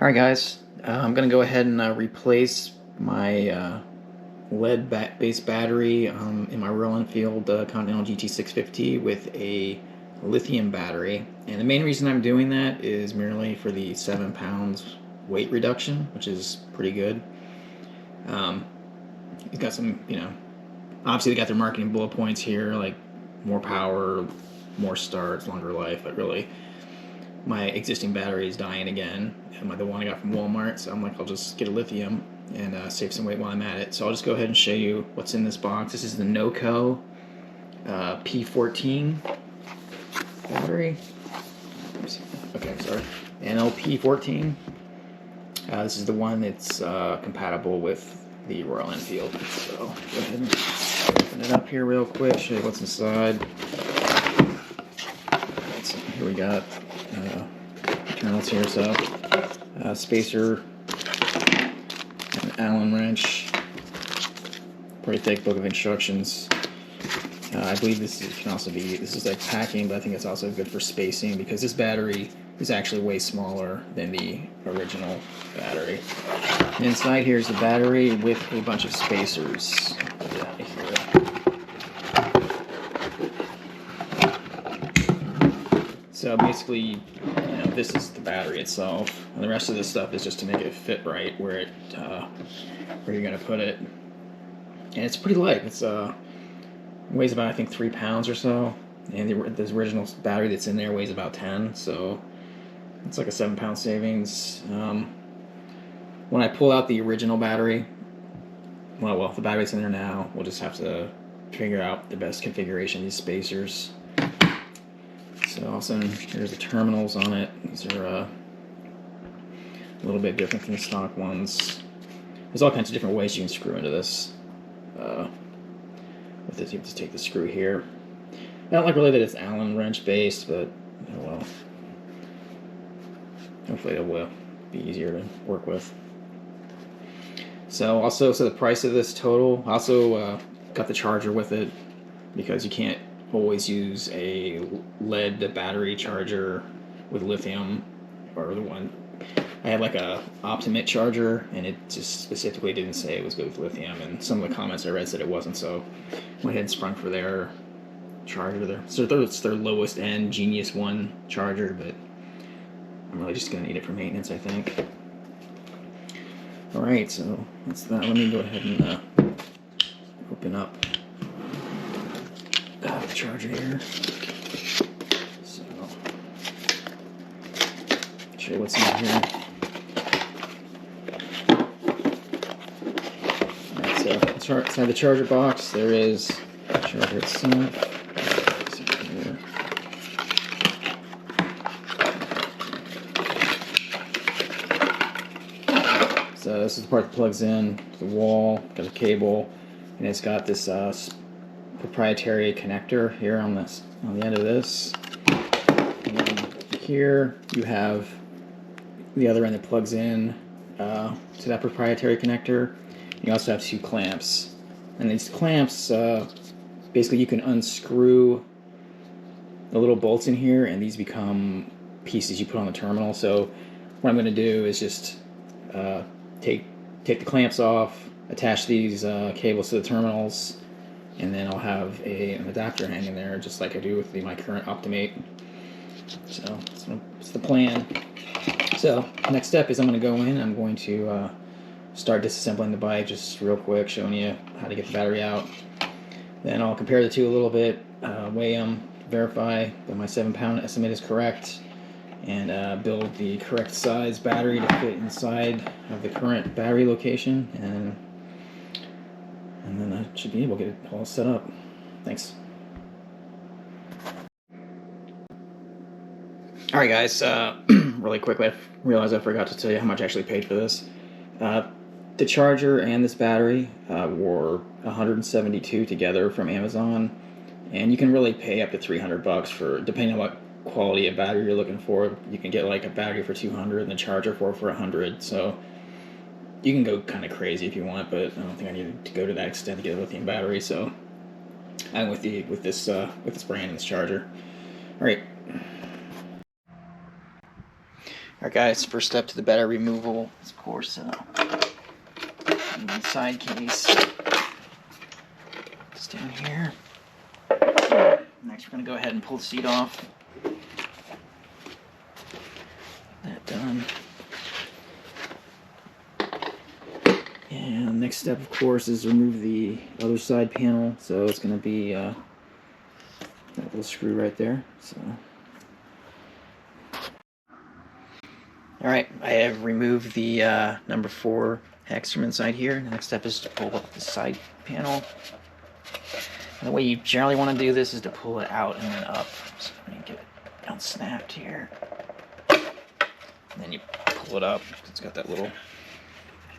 Alright guys, I'm going to go ahead and replace my lead-based battery in my Royal Enfield Continental GT650 with a lithium battery. And the main reason I'm doing that is merely for the 7 pounds weight reduction, which is pretty good. It's got some, obviously they got their marketing bullet points here, like more power, more starts, longer life, but really my existing battery is dying again, and the one I got from Walmart, so I'm like, I'll just get a lithium and save some weight while I'm at it. So I'll just go ahead and show you what's in this box. This is the NOCO P14 battery. Okay, sorry. NLP14. This is the one that's compatible with the Royal Enfield. So go ahead and open it up here real quick, show you what's inside. So here we got internals here, so spacer, an Allen wrench, pretty thick book of instructions. I believe this is like packing, but I think it's also good for spacing because this battery is actually way smaller than the original battery. And inside here is the battery with a bunch of spacers. So basically, this is the battery itself, and the rest of this stuff is just to make it fit right where you're gonna put it. And it's pretty light. It's weighs about, I think, 3 pounds or so, and the original battery that's in there weighs about 10, so it's like a 7-pound savings. When I pull out the original battery, well, the battery's in there now, we'll just have to figure out the best configuration of these spacers. So also, here's the terminals on it. These are a little bit different than the stock ones. There's all kinds of different ways you can screw into this. With this, you have to take the screw here. I don't like really that it's Allen wrench based, but oh well. Hopefully it will be easier to work with. So the price of this total. Also got the charger with it because you can't always use a lead battery charger with lithium, or the one I had like a Optimate charger, and it just specifically didn't say it was good with lithium, and some of the comments I read said it wasn't, so I went ahead and sprung for their charger there. So it's their lowest end Genius 1 charger, but I'm really just going to need it for maintenance, I think. Alright, so that's that. Let me go ahead and open up the charger here. So, show you what's in here. Alright, so inside the charger box, there is the charger itself. So this is the part that plugs in to the wall, got a cable, and it's got this proprietary connector here on the end of this. And here you have the other end that plugs in to that proprietary connector. You also have 2 clamps, and these clamps basically you can unscrew the little bolts in here, and these become pieces you put on the terminal. So what I'm going to do is just take the clamps off, attach these cables to the terminals, and then I'll have an adapter hanging there just like I do with my current Optimate. So that's the plan. So next step is I'm going to go in, I'm going to start disassembling the bike just real quick, showing you how to get the battery out. Then I'll compare the two a little bit, weigh them, verify that my 7-pound estimate is correct, and build the correct size battery to fit inside of the current battery location, and then I should be able to get it all set up. Thanks. Alright guys, really quickly, I realized I forgot to tell you how much I actually paid for this. The charger and this battery were $172 together from Amazon, and you can really pay up to $300 for, depending on what quality of battery you're looking for. You can get like a battery for $200 and the charger for $100. So you can go kind of crazy if you want, but I don't think I needed to go to that extent to get a lithium battery. So I'm with this brand and this charger. All right. Alright guys, first step to the battery removal is of course the side case. It's down here. Next we're going to go ahead and pull the seat off. That done. And next step of course is remove the other side panel. So it's going to be that little screw right there. So. Alright, I have removed the number 4 hex from inside here. The next step is to pull up the side panel. And the way you generally want to do this is to pull it out and then up. So I'm going to get it unsnapped here. And then you pull it up. It's got that little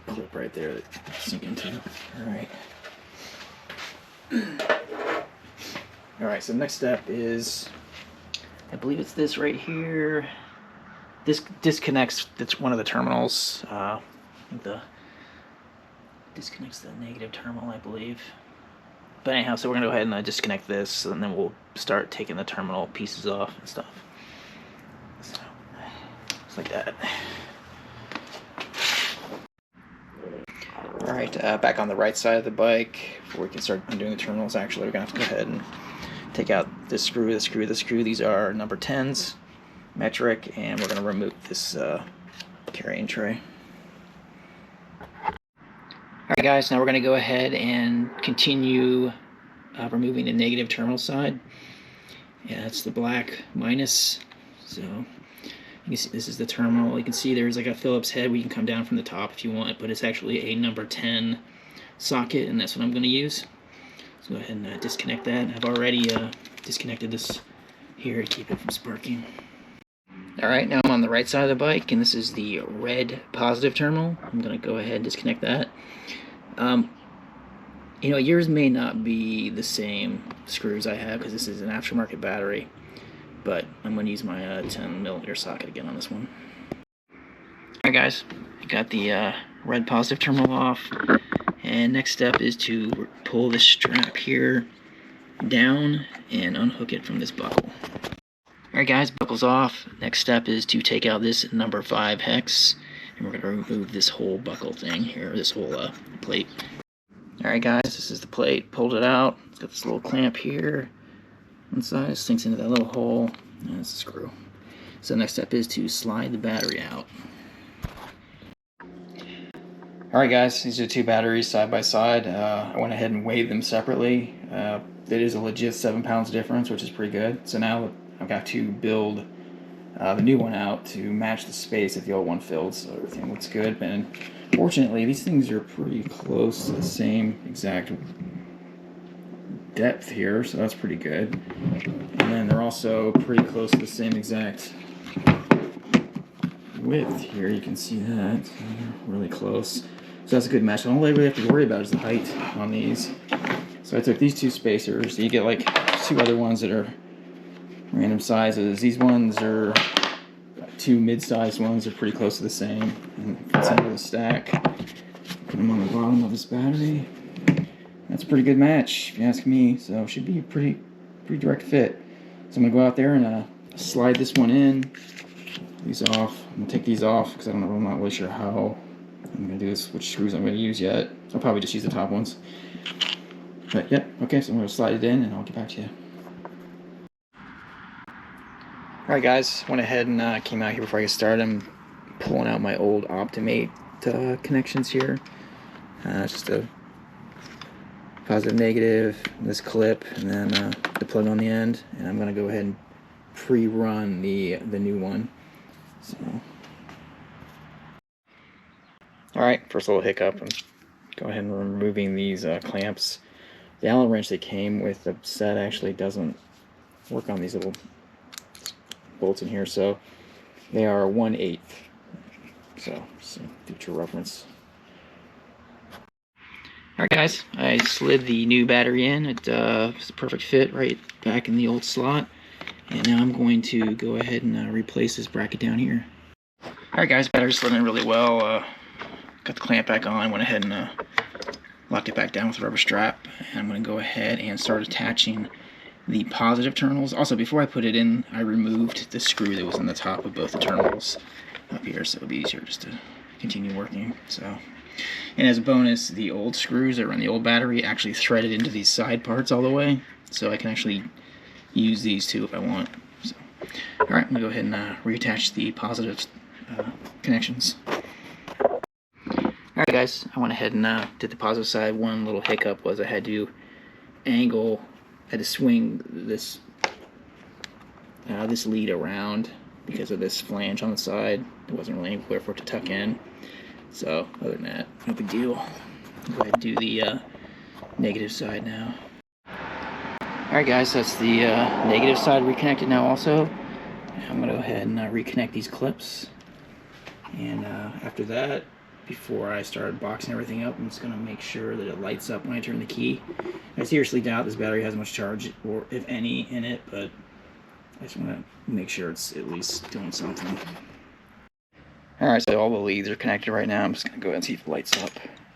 clip right there that you sink into. Alright, so the next step is, I believe it's this right here. This disconnects one of the terminals. Disconnects the negative terminal, I believe. But anyhow, so we're gonna go ahead and disconnect this, and then we'll start taking the terminal pieces off and stuff. So, just like that. All right, back on the right side of the bike. Before we can start undoing the terminals, actually, we're gonna have to go ahead and take out this screw, the screw, the screw. These are number 10s. Metric, and we're going to remove this carrying tray. Alright guys, now we're going to go ahead and continue removing the negative terminal side. Yeah, it's the black minus. So you can see this is the terminal. You can see there's like a Phillips head where you can come down from the top if you want, but it's actually a number 10 socket, and that's what I'm going to use. So go ahead and disconnect that. I've already disconnected this here to keep it from sparking. Alright, now I'm on the right side of the bike, and this is the red positive terminal. I'm going to go ahead and disconnect that. You know, yours may not be the same screws I have because this is an aftermarket battery, but I'm going to use my 10mm socket again on this one. Alright guys, I got the red positive terminal off, and next step is to pull this strap here down and unhook it from this buckle. Alright guys, buckle's off. Next step is to take out this number 5 hex, and we're going to remove this whole buckle thing here, this whole plate. Alright guys, this is the plate. Pulled it out. It's got this little clamp here. One side sinks into that little hole, and it's a screw. So next step is to slide the battery out. Alright guys, these are 2 batteries side by side. I went ahead and weighed them separately. It is a legit 7 pounds difference, which is pretty good. So now I've got to build the new one out to match the space that the old one filled, so everything looks good. And fortunately, these things are pretty close to the same exact depth here, so that's pretty good. And then they're also pretty close to the same exact width here. You can see that. So they're really close. So that's a good match. The only way we have to worry about is the height on these. So I took these 2 spacers. You get like 2 other ones that are random sizes. These ones are 2 mid-sized ones. They're pretty close to the same. And fits into the stack. Put them on the bottom of this battery. That's a pretty good match, if you ask me. So it should be a pretty direct fit. So I'm gonna go out there and slide this one in. These off. I'm gonna take these off because I'm not really sure how I'm gonna do this. Which screws I'm gonna use yet. I'll probably just use the top ones. But yeah, okay. So I'm gonna slide it in, and I'll get back to you. Alright guys, went ahead and came out here before I get started. I'm pulling out my old Optimate connections here. Just a positive, negative, this clip, and then the plug on the end. And I'm going to go ahead and pre-run the new one. So, alright, first little hiccup. I'm go ahead and removing these clamps. The Allen wrench that came with the set actually doesn't work on these little bolts in here, so they are 1/8. So future reference. Alright guys, I slid the new battery in. It's a perfect fit right back in the old slot. And now I'm going to go ahead and replace this bracket down here. Alright guys, battery slid in really well. Got the clamp back on, went ahead and locked it back down with a rubber strap. And I'm going to go ahead and start attaching the positive terminals. Also, before I put it in, I removed the screw that was on the top of both the terminals. up here, so it'll be easier just to continue working. So, and as a bonus, the old screws that run the old battery actually threaded into these side parts all the way, so I can actually use these too if I want. So, all right, I'm gonna go ahead and reattach the positive connections. Alright guys, I went ahead and did the positive side. One little hiccup was I had to swing this this lead around because of this flange on the side. There wasn't really anywhere for it to tuck in. So other than that, no big deal. I'll go ahead and do the negative side now. Alright guys, that's the negative side reconnected now also. I'm going to go ahead and reconnect these clips. And after that, before I start boxing everything up, I'm just going to make sure that it lights up when I turn the key. I seriously doubt this battery has much charge, or if any, in it, but I just want to make sure it's at least doing something. Alright, so all the leads are connected right now. I'm just going to go ahead and see if it lights up.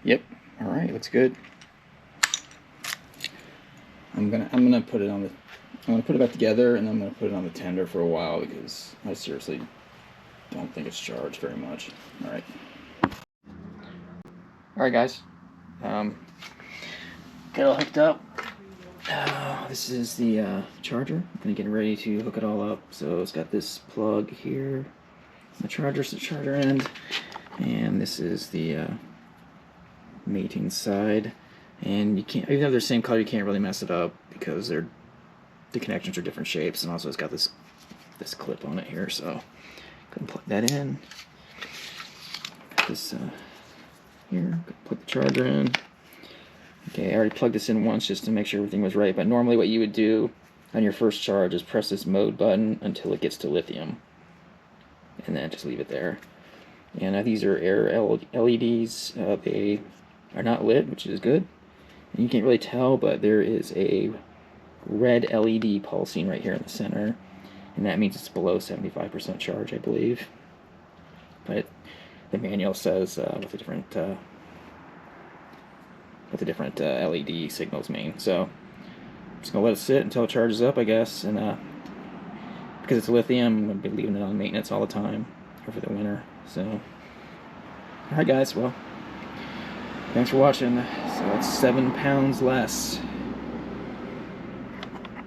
Yep, alright, looks good. I'm gonna put it on the, I'm gonna put it back together, and then I'm gonna put it on the tender for a while because I seriously don't think it's charged very much. Alright. Alright guys, got it all hooked up. This is the charger. I'm gonna get ready to hook it all up. So it's got this plug here. The charger's the charger end, and this is the mating side. And you can't, even though they're the same color, you can't really mess it up because the connections are different shapes, and also it's got this clip on it here. So go ahead and plug that in. Got this here. Put the charger in. Okay, I already plugged this in once just to make sure everything was right. But normally, what you would do on your first charge is press this mode button until it gets to lithium, and then just leave it there. And these are air LEDs. They are not lit, which is good. And you can't really tell, but there is a red LED pulsing right here in the center, and that means it's below 75% charge, I believe. But the manual says what the different LED signals mean. So I'm just gonna let it sit until it charges up, I guess. And because it's lithium, I'm gonna be leaving it on maintenance all the time over the winter. So, all right, guys. Well, thanks for watching. So it's 7 pounds less.